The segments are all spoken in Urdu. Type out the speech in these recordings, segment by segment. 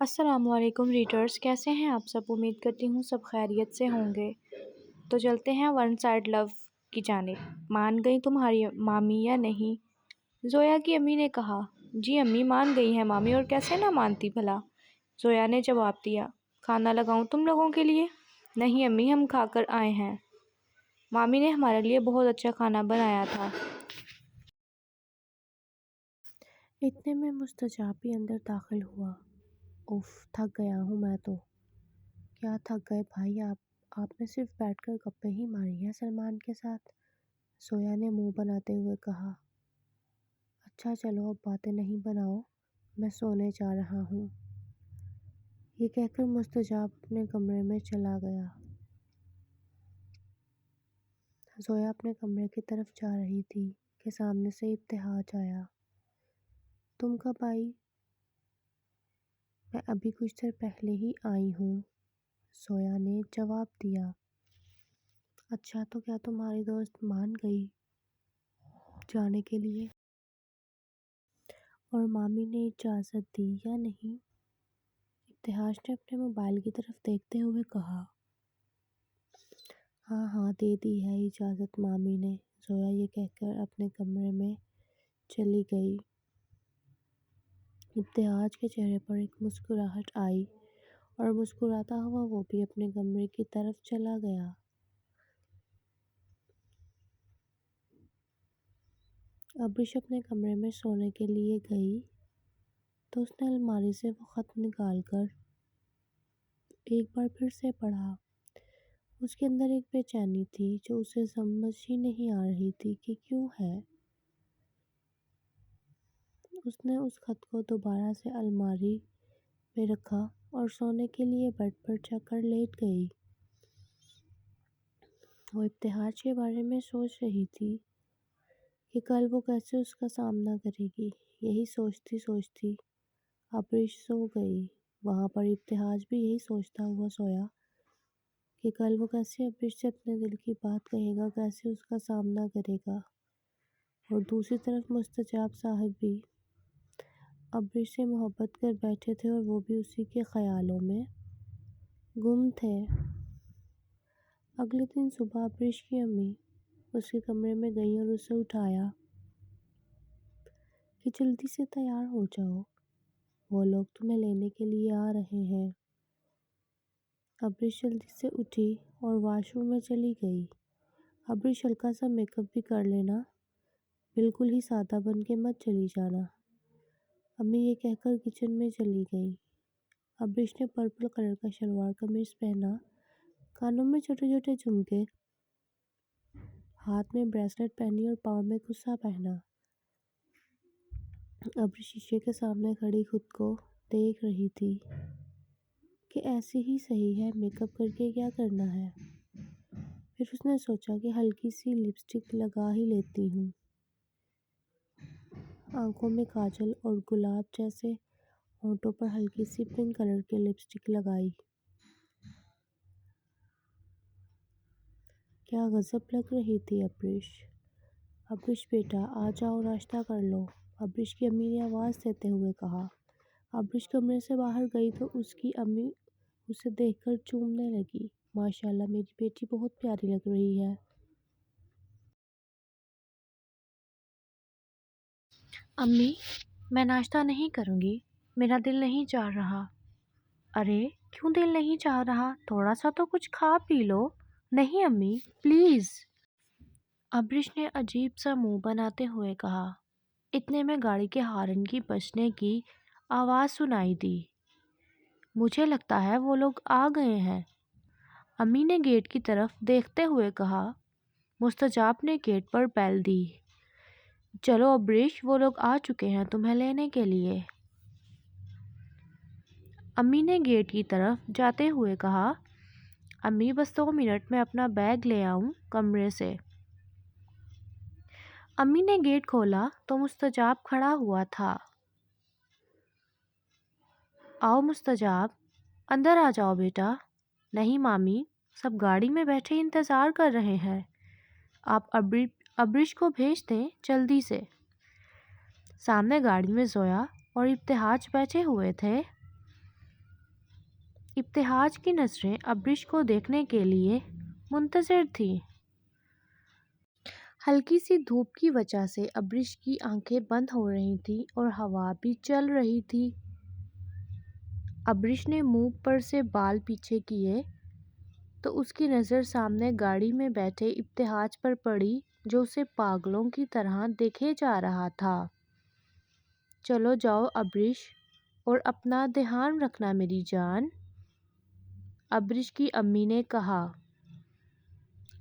السلام علیکم ریڈرز، کیسے ہیں آپ سب؟ امید کرتی ہوں سب خیریت سے ہوں گے۔ تو چلتے ہیں ون سائڈ لو کی جانب۔ مان گئی تمہاری مامی یا نہیں؟ زویا کی امی نے کہا۔ جی امی، مان گئی ہے مامی، اور کیسے نہ مانتی بھلا؟ زویا نے جواب دیا۔ کھانا لگاؤں تم لوگوں کے لیے؟ نہیں امی، ہم کھا کر آئے ہیں، مامی نے ہمارے لیے بہت اچھا کھانا بنایا تھا۔ اتنے میں مستجاب بھی اندر داخل ہوا۔ اف، تھک گیا ہوں میں تو۔ کیا تھک گئے بھائی آپ نے صرف بیٹھ کر گپیں ہی ماری ہیں سلمان کے ساتھ، زویا نے منہ بناتے ہوئے کہا۔ اچھا چلو اب باتیں نہیں بناؤ، میں سونے جا رہا ہوں، یہ کہہ کر مستجاب اپنے کمرے میں چلا گیا۔ زویا اپنے کمرے کی طرف جا رہی تھی کہ سامنے سے ابتہاج آیا۔ تم کب آئی؟ میں ابھی کچھ دیر پہلے ہی آئی ہوں، زویا نے جواب دیا۔ اچھا، تو کیا تمہاری دوست مان گئی جانے کے لیے؟ اور مامی نے اجازت دی یا نہیں؟ ابتہاج نے اپنے موبائل کی طرف دیکھتے ہوئے کہا۔ ہاں ہاں، دے دی ہے اجازت مامی نے، زویا یہ کہہ کر اپنے کمرے میں چلی گئی۔ ابتہاج کے چہرے پر ایک مسکراہٹ آئی اور مسکراتا ہوا وہ بھی اپنے کمرے کی طرف چلا گیا۔ ابریش اپنے کمرے میں سونے کے لیے گئی تو اس نے الماری سے وہ خط نکال کر ایک بار پھر سے پڑھا۔ اس کے اندر ایک بے چینی تھی جو اسے سمجھ ہی نہیں آ رہی تھی کہ کیوں ہے۔ اس نے اس خط کو دوبارہ سے الماری میں رکھا اور سونے کے لیے بیڈ پر جا کر لیٹ گئی۔ وہ ابتہاج کے بارے میں سوچ رہی تھی کہ کل وہ کیسے اس کا سامنا کرے گی۔ یہی سوچتی سوچتی ابریش سو گئی۔ وہاں پر ابتہاج بھی یہی سوچتا ہوا سویا کہ کل وہ کیسے ابریش سے اپنے دل کی بات کہے گا، کیسے اس کا سامنا کرے گا۔ اور دوسری طرف مستجاب صاحب بھی ابریش سے محبت کر بیٹھے تھے اور وہ بھی اسی کے خیالوں میں گم تھے۔ اگلے دن صبح ابریش کی امی اس کے کمرے میں گئی اور اسے اٹھایا کہ جلدی سے تیار ہو جاؤ، وہ لوگ تمہیں لینے کے لیے آ رہے ہیں۔ ابریش جلدی سے اٹھی اور واش روم میں چلی گئی۔ ابریش، ہلکا سا میک اپ بھی کر لینا، بالکل ہی سادہ بن کے مت چلی جانا، امی یہ کہہ کر کچن میں چلی گئی۔ ابریش نے پرپل کلر کا شلوار قمیض پہنا، کانوں میں چھوٹے چھوٹے جھمکے، ہاتھ میں بریسلٹ پہنی اور پاؤں میں کھسا پہنا۔ ابریش شیشے کے سامنے کھڑی خود کو دیکھ رہی تھی کہ ایسے ہی صحیح ہے، میک اپ کر کے کیا کرنا ہے۔ پھر اس نے سوچا کہ ہلکی سی لپسٹک لگا ہی لیتی ہوں۔ آنکھوں میں کاجل اور گلاب جیسے ہونٹوں پر ہلکی سی پنک کلر کی لپسٹک لگائی۔ کیا غضب لگ رہی تھی ابریش۔ ابریش بیٹا، آ جاؤ، ناشتہ کر لو، ابریش کی امی نے آواز دیتے ہوئے کہا۔ ابریش کمرے سے باہر گئی تو اس کی امی اسے دیکھ کر چومنے لگی۔ ماشاءاللہ، میری بیٹی بہت پیاری لگ رہی ہے۔ امی، میں ناشتہ نہیں کروں گی، میرا دل نہیں چاہ رہا۔ ارے کیوں دل نہیں چاہ رہا؟ تھوڑا سا تو کچھ کھا پی لو۔ نہیں امی، پلیز، ابریش نے عجیب سا منہ بناتے ہوئے کہا۔ اتنے میں گاڑی کے ہارن کی بجنے کی آواز سنائی دی۔ مجھے لگتا ہے وہ لوگ آ گئے ہیں، امی نے گیٹ کی طرف دیکھتے ہوئے کہا۔ مستجاب نے گیٹ پر بیل دی۔ چلو ابریش، وہ لوگ آ چکے ہیں تمہیں لینے کے لیے، امی نے گیٹ کی طرف جاتے ہوئے کہا۔ امی بس 2 منٹ میں اپنا بیگ لے آؤں کمرے سے۔ امی نے گیٹ کھولا تو مستجاب کھڑا ہوا تھا۔ آؤ مستجاب، اندر آ جاؤ بیٹا۔ نہیں مامی، سب گاڑی میں بیٹھے انتظار کر رہے ہیں، آپ ابریش کو بھیج دیں جلدی سے۔ سامنے گاڑی میں زویا اور ابتہاج بیٹھے ہوئے تھے۔ ابتہاج کی نظریں ابرش کو دیکھنے کے لیے منتظر تھیں۔ ہلکی سی دھوپ کی وجہ سے ابرش کی آنکھیں بند ہو رہی تھیں اور ہوا بھی چل رہی تھی۔ ابرش نے منہ پر سے بال پیچھے کیے تو اس کی نظر سامنے گاڑی میں بیٹھے ابتہاج پر پڑی، جو اسے پاگلوں کی طرح دیکھے جا رہا تھا۔ چلو جاؤ ابرش، اور اپنا دھیان رکھنا میری جان، ابرش کی امی نے کہا۔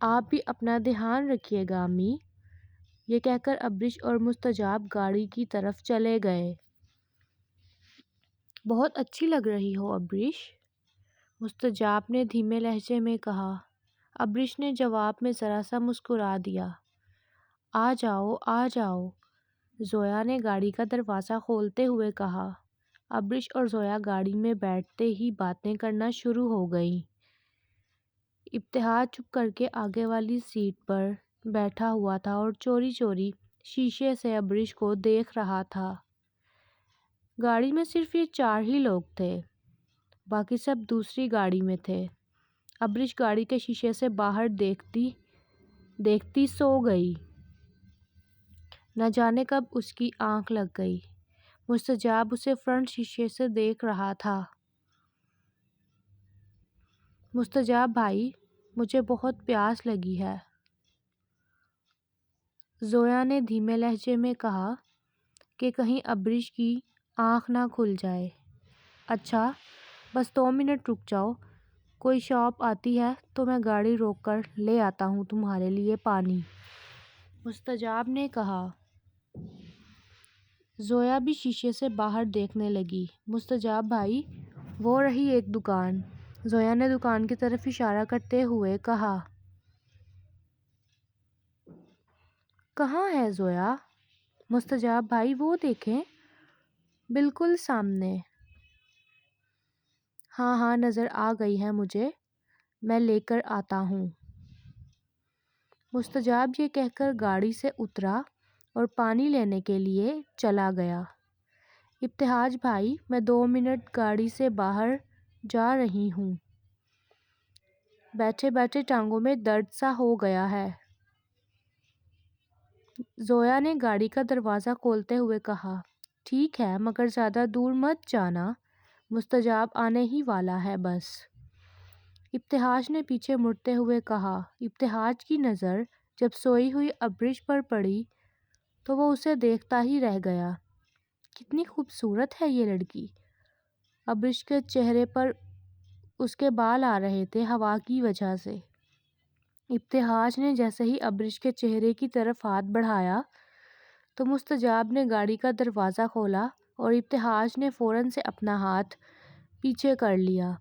آپ بھی اپنا دھیان رکھیے گا امی، یہ کہہ کر ابرش اور مستجاب گاڑی کی طرف چلے گئے۔ بہت اچھی لگ رہی ہو ابرش، مستجاب نے دھیمے لہجے میں کہا۔ ابرش نے جواب میں ذرا سا مسکرا دیا۔ آ جاؤ آ جاؤ، زویا نے گاڑی کا دروازہ کھولتے ہوئے کہا۔ ابرش اور زویا گاڑی میں بیٹھتے ہی باتیں کرنا شروع ہو گئیں۔ ابتہاج چپ کر کے آگے والی سیٹ پر بیٹھا ہوا تھا اور چوری چوری شیشے سے ابرش کو دیکھ رہا تھا۔ گاڑی میں صرف یہ 4 ہی لوگ تھے، باقی سب دوسری گاڑی میں تھے۔ ابرش گاڑی کے شیشے سے باہر دیکھتی دیکھتی سو گئی۔ نہ جانے کب اس کی آنکھ لگ گئی۔ مستجاب اسے فرنٹ شیشے سے دیکھ رہا تھا۔ مستجاب بھائی، مجھے بہت پیاس لگی ہے، زویا نے دھیمے لہجے میں کہا کہ کہیں ابرش کی آنکھ نہ کھل جائے۔ اچھا، بس 2 منٹ رک جاؤ، کوئی شاپ آتی ہے تو میں گاڑی روک کر لے آتا ہوں تمہارے لیے پانی، مستجاب نے کہا۔ زویا بھی شیشے سے باہر دیکھنے لگی۔ مستجاب بھائی، وہ رہی ایک دکان، زویا نے دکان کی طرف اشارہ کرتے ہوئے کہا۔ کہاں ہے زویا؟ مستجاب بھائی وہ دیکھیں، بالکل سامنے۔ ہاں ہاں نظر آ گئی ہے مجھے، میں لے کر آتا ہوں۔ مستجاب یہ کہہ کر گاڑی سے اترا اور پانی لینے کے لیے چلا گیا۔ ابتہاج بھائی، میں 2 منٹ گاڑی سے باہر جا رہی ہوں، بیٹھے بیٹھے ٹانگوں میں درد سا ہو گیا ہے، زویا نے گاڑی کا دروازہ کھولتے ہوئے کہا۔ ٹھیک ہے، مگر زیادہ دور مت جانا، مستجاب آنے ہی والا ہے بس، ابتہاج نے پیچھے مڑتے ہوئے کہا۔ ابتہاج کی نظر جب سوئی ہوئی ابرش پر پڑی تو وہ اسے دیکھتا ہی رہ گیا۔ کتنی خوبصورت ہے یہ لڑکی، ابرش کے چہرے پر اس کے بال آ رہے تھے ہوا کی وجہ سے۔ ابتہاج نے جیسے ہی ابرش کے چہرے کی طرف ہاتھ بڑھایا تو مستجاب نے گاڑی کا دروازہ کھولا اور ابتہاج نے فوراً سے اپنا ہاتھ پیچھے کر لیا۔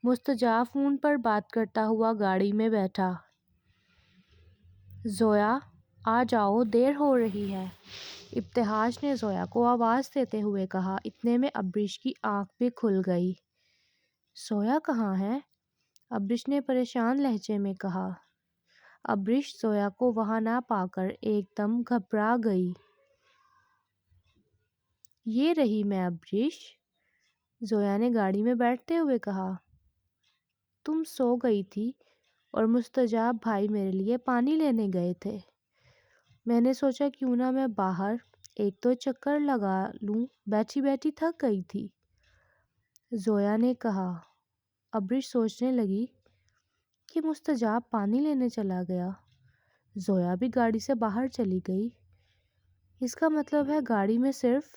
مستجاب فون پر بات کرتا ہوا گاڑی میں بیٹھا۔ زویا، آ جاؤ، دیر ہو رہی ہے، ابتہاج نے زویا کو آواز دیتے ہوئے کہا۔ اتنے میں ابرش کی آنکھ بھی کھل گئی۔ زویا کہاں ہے؟ ابرش نے پریشان لہجے میں کہا۔ ابرش زویا کو وہاں نہ پا کر ایک دم گھبرا گئی۔ یہ رہی میں ابرش، زویا نے گاڑی میں بیٹھتے ہوئے کہا۔ تم سو گئی تھی اور مستجاب بھائی میرے لیے پانی لینے گئے تھے، میں نے سوچا کیوں نہ میں باہر ایک دو چکر لگا لوں، بیٹھی بیٹھی تھک گئی تھی، زویا نے کہا۔ ابرش سوچنے لگی کہ مستجاب پانی لینے چلا گیا، زویا بھی گاڑی سے باہر چلی گئی، اس کا مطلب ہے گاڑی میں صرف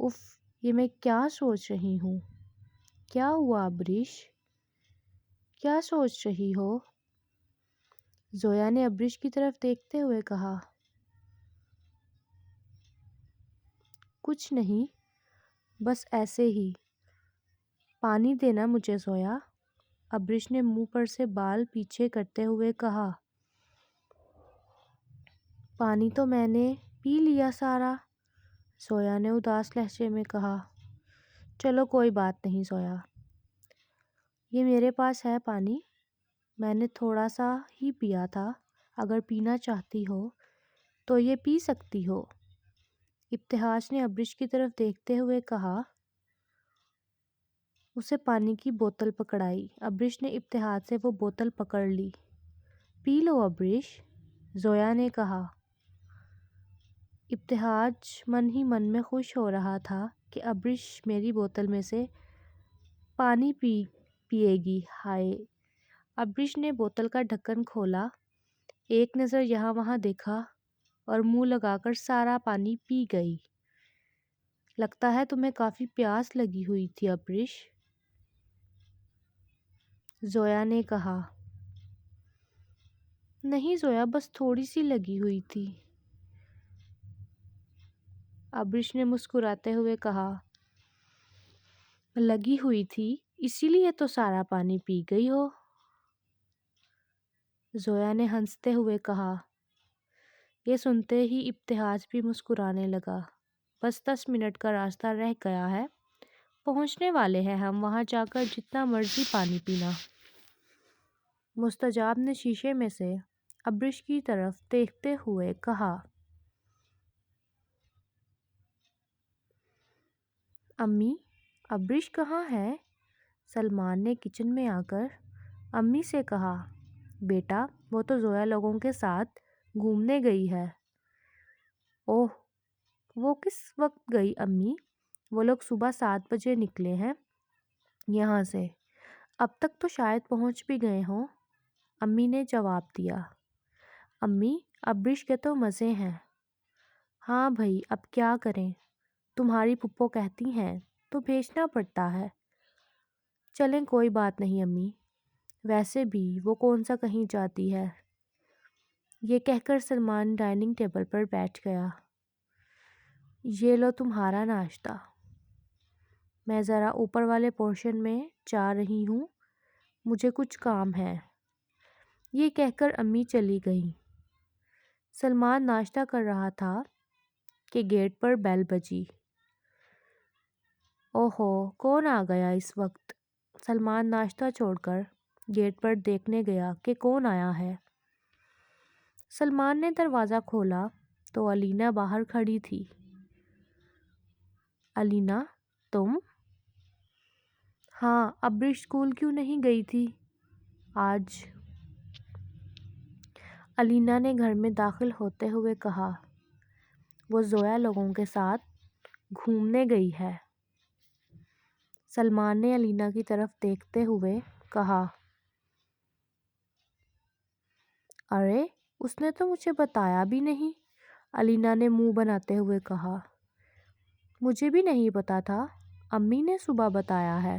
اف، یہ میں کیا سوچ رہی ہوں؟ کیا ہوا ابرش؟ کیا سوچ رہی ہو؟ زویا نے ابرش کی طرف دیکھتے ہوئے کہا۔ کچھ نہیں، بس ایسے ہی، پانی دینا مجھے زویا، ابرش نے منہ پر سے بال پیچھے کرتے ہوئے کہا۔ پانی تو میں نے پی لیا سارا، زویا نے اداس لہجے میں کہا۔ چلو کوئی بات نہیں زویا، یہ میرے پاس ہے پانی، میں نے تھوڑا سا ہی پیا تھا، اگر پینا چاہتی ہو تو یہ پی سکتی ہو، ابتہاج نے ابرش کی طرف دیکھتے ہوئے کہا۔ اسے پانی کی بوتل پکڑائی۔ ابریش نے ابتہاج سے وہ بوتل پکڑ لی۔ پی لو ابریش، زویا نے کہا۔ ابتہاج من ہی من میں خوش ہو رہا تھا کہ ابریش میری بوتل میں سے پانی پیے گی۔ ہائے! ابریش نے بوتل کا ڈھکن کھولا، ایک نظر یہاں وہاں دیکھا اور منہ لگا کر سارا پانی پی گئی۔ لگتا ہے تمہیں کافی پیاس لگی ہوئی تھی ابریش، زویا نے کہا۔ نہیں زویا، بس تھوڑی سی لگی ہوئی تھی، ابریش نے مسکراتے ہوئے کہا۔ لگی ہوئی تھی اسی لیے تو سارا پانی پی گئی ہو، زویا نے ہنستے ہوئے کہا۔ یہ سنتے ہی ابتہاج بھی مسکرانے لگا۔ بس 10 منٹ کا راستہ رہ گیا ہے، پہنچنے والے ہیں ہم، وہاں جا کر جتنا مرضی پانی پینا، مستجاب نے شیشے میں سے ابریش کی طرف دیکھتے ہوئے کہا۔ امی، ابریش کہاں ہے؟ سلمان نے کچن میں آ کر امی سے کہا۔ بیٹا، وہ تو زویا لوگوں کے ساتھ گھومنے گئی ہے۔ اوہ، وہ کس وقت گئی امی؟ وہ لوگ صبح 7 بجے نکلے ہیں یہاں سے، اب تک تو شاید پہنچ بھی گئے ہوں، امی نے جواب دیا۔ امی، ابریش کے تو مزے ہیں۔ ہاں بھئی، اب کیا کریں، تمہاری پھپھو کہتی ہیں تو بھیجنا پڑتا ہے۔ چلیں کوئی بات نہیں امی، ویسے بھی وہ کون سا کہیں جاتی ہے۔ یہ کہہ کر سلمان ڈائننگ ٹیبل پر بیٹھ گیا۔ یہ لو تمہارا ناشتہ، میں ذرا اوپر والے پورشن میں جا رہی ہوں، مجھے کچھ کام ہے۔ یہ کہہ کر امی چلی گئیں۔ سلمان ناشتہ کر رہا تھا کہ گیٹ پر بیل بجی۔ اوہو، کون آ گیا اس وقت؟ سلمان ناشتہ چھوڑ کر گیٹ پر دیکھنے گیا کہ کون آیا ہے۔ سلمان نے دروازہ کھولا تو الینا باہر کھڑی تھی۔ الینا، تم؟ ہاں، ابریش اسکول کیوں نہیں گئی تھی آج؟ الینا نے گھر میں داخل ہوتے ہوئے کہا۔ وہ زویا لوگوں کے ساتھ گھومنے گئی ہے، سلمان نے الینا کی طرف دیکھتے ہوئے کہا۔ ارے، اس نے تو مجھے بتایا بھی نہیں، الینا نے منہ بناتے ہوئے کہا۔ مجھے بھی نہیں پتا تھا، امی نے صبح بتایا ہے۔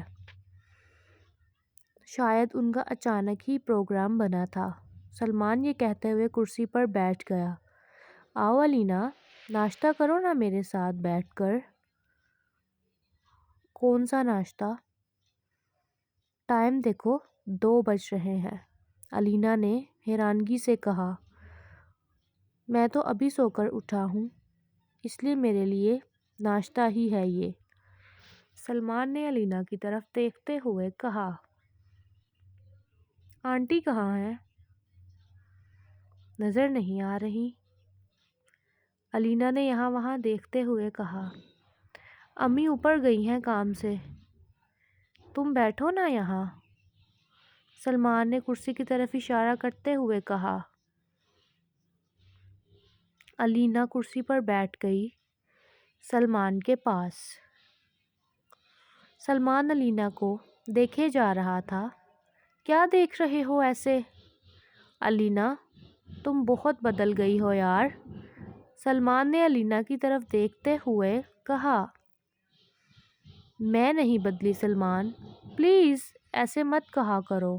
شاید ان کا اچانک ہی پروگرام بنا تھا، سلمان یہ کہتے ہوئے کرسی پر بیٹھ گیا۔ آؤ الینا، ناشتہ کرو نا میرے ساتھ بیٹھ کر۔ کون سا ناشتہ؟ ٹائم دیکھو، 2 بج رہے ہیں، الینا نے حیرانگی سے کہا۔ میں تو ابھی سو کر اٹھا ہوں، اس لیے میرے لیے ناشتہ ہی ہے یہ، سلمان نے الینا کی طرف دیکھتے ہوئے کہا۔ آنٹی کہاں ہیں؟ نظر نہیں آ رہی، الینا نے یہاں وہاں دیکھتے ہوئے کہا۔ امی اوپر گئی ہیں کام سے، تم بیٹھو نا یہاں، سلمان نے کرسی کی طرف اشارہ کرتے ہوئے کہا۔ الینا کرسی پر بیٹھ گئی، سلمان کے پاس۔ سلمان الینا کو دیکھے جا رہا تھا۔ کیا دیکھ رہے ہو ایسے؟ الینا، تم بہت بدل گئی ہو یار، سلمان نے الینا کی طرف دیکھتے ہوئے کہا۔ میں نہیں بدلی سلمان، پلیز ایسے مت کہا کرو،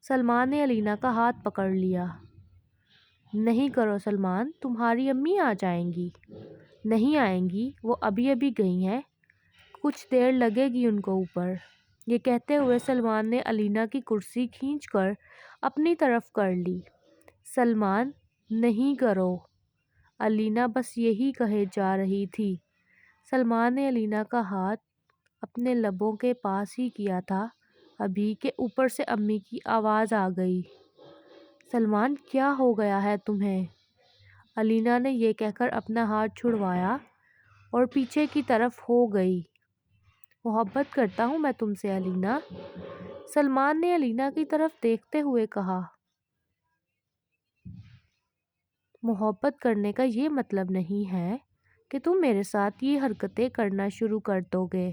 سلمان نے الینا کا ہاتھ پکڑ لیا۔ نہیں کرو سلمان، تمہاری امی آ جائیں گی۔ نہیں آئیں گی، وہ ابھی ابھی گئی ہیں، کچھ دیر لگے گی ان کو اوپر۔ یہ کہتے ہوئے سلمان نے الینا کی کرسی کھینچ کر اپنی طرف کر لی۔ سلمان، نہیں کرو، الینا بس یہی کہے جا رہی تھی۔ سلمان نے الینا کا ہاتھ اپنے لبوں کے پاس ہی کیا تھا ابھی کہ اوپر سے امی کی آواز آ گئی۔ سلمان، کیا ہو گیا ہے تمہیں؟ الینا نے یہ کہہ کر اپنا ہاتھ چھڑوایا اور پیچھے کی طرف ہو گئی۔ محبت کرتا ہوں میں تم سے الینا، سلمان نے الینا کی طرف دیکھتے ہوئے کہا۔ محبت کرنے کا یہ مطلب نہیں ہے کہ تم میرے ساتھ یہ حرکتیں کرنا شروع کر دو گے۔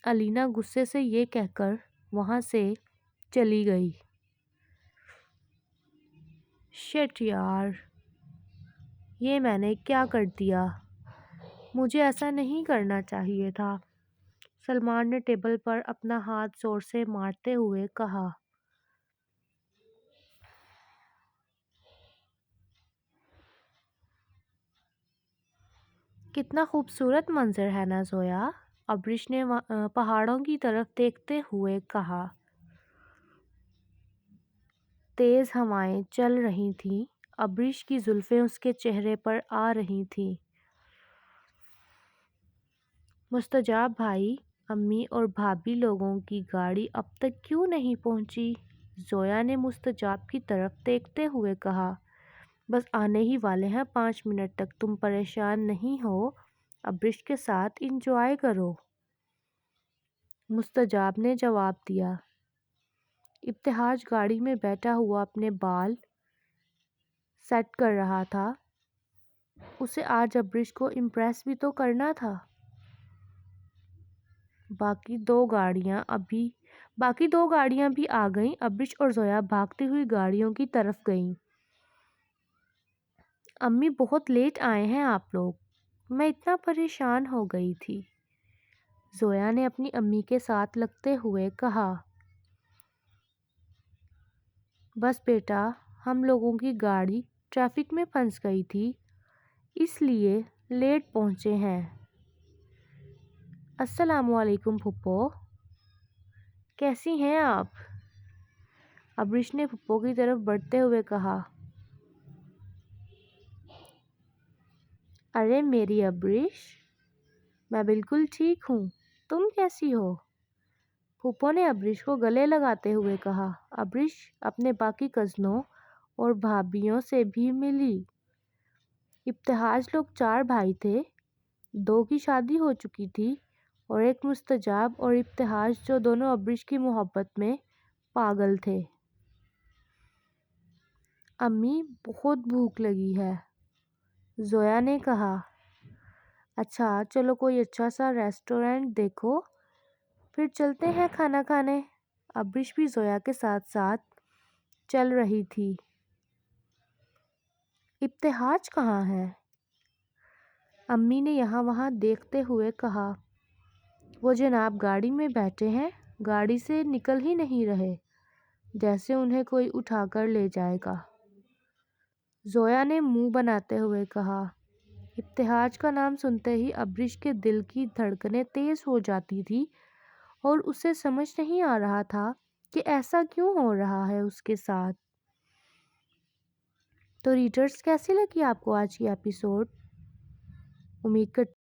الینا غصے سے یہ کہہ کر وہاں سے چلی گئی۔ شٹ یار، یہ میں نے کیا کر دیا، مجھے ایسا نہیں کرنا چاہیے تھا، سلمان نے ٹیبل پر اپنا ہاتھ زور سے مارتے ہوئے کہا۔ کتنا خوبصورت منظر ہے نا زویا، ابریش نے پہاڑوں کی طرف دیکھتے ہوئے کہا۔ تیز ہوائیں چل رہی تھیں، ابریش کی زلفیں اس کے چہرے پر آ رہی تھیں۔ مستجاب بھائی، امی اور بھابھی لوگوں کی گاڑی اب تک کیوں نہیں پہنچی؟ زویا نے مستجاب کی طرف دیکھتے ہوئے کہا۔ بس آنے ہی والے ہیں 5 منٹ تک، تم پریشان نہیں ہو، ابریش کے ساتھ انجوائے کرو، مستجاب نے جواب دیا۔ ابتہاج گاڑی میں بیٹھا ہوا اپنے بال سیٹ کر رہا تھا، اسے آج ابریش کو امپریس بھی تو کرنا تھا۔ باقی دو گاڑیاں بھی آ گئیں، ابریش اور زویا بھاگتی ہوئی گاڑیوں کی طرف گئیں۔ امی بہت لیٹ آئے ہیں آپ لوگ، میں اتنا پریشان ہو گئی تھی، زویا نے اپنی امی کے ساتھ لگتے ہوئے کہا۔ بس بیٹا، ہم لوگوں کی گاڑی ٹریفک میں پھنس گئی تھی، اس لیے لیٹ پہنچے ہیں۔ السلام علیکم پھپھو، کیسی ہیں آپ؟ ابریش نے پھپھو کی طرف بڑھتے ہوئے کہا۔ ارے میری ابریش، میں بالکل ٹھیک ہوں، تم کیسی ہو؟ پھپھو نے ابریش کو گلے لگاتے ہوئے کہا۔ ابریش اپنے باقی کزنوں اور بھابھیوں سے بھی ملی۔ ابتہاج لوگ 4 بھائی تھے، 2 کی شادی ہو چکی تھی اور ایک مستجاب اور ابتہاج جو دونوں ابریش کی محبت میں پاگل تھے۔ امی بہت بھوک لگی ہے، زویا نے کہا۔ اچھا چلو کوئی اچھا سا ریسٹورینٹ دیکھو، پھر چلتے ہیں کھانا کھانے۔ ابریش بھی زویا کے ساتھ ساتھ چل رہی تھی۔ ابتہاج کہاں ہے؟ امی نے یہاں وہاں دیکھتے ہوئے کہا۔ وہ جناب گاڑی میں بیٹھے ہیں، گاڑی سے نکل ہی نہیں رہے، جیسے انہیں کوئی اٹھا کر لے جائے گا، زویا نے منہ بناتے ہوئے کہا۔ ابتہاج کا نام سنتے ہی ابریش کے دل کی دھڑکنیں تیز ہو جاتی تھی اور اسے سمجھ نہیں آ رہا تھا کہ ایسا کیوں ہو رہا ہے اس کے ساتھ۔ تو ریڈرز، کیسی لگی آپ کو آج کی ایپیسوڈ؟ امید کرتی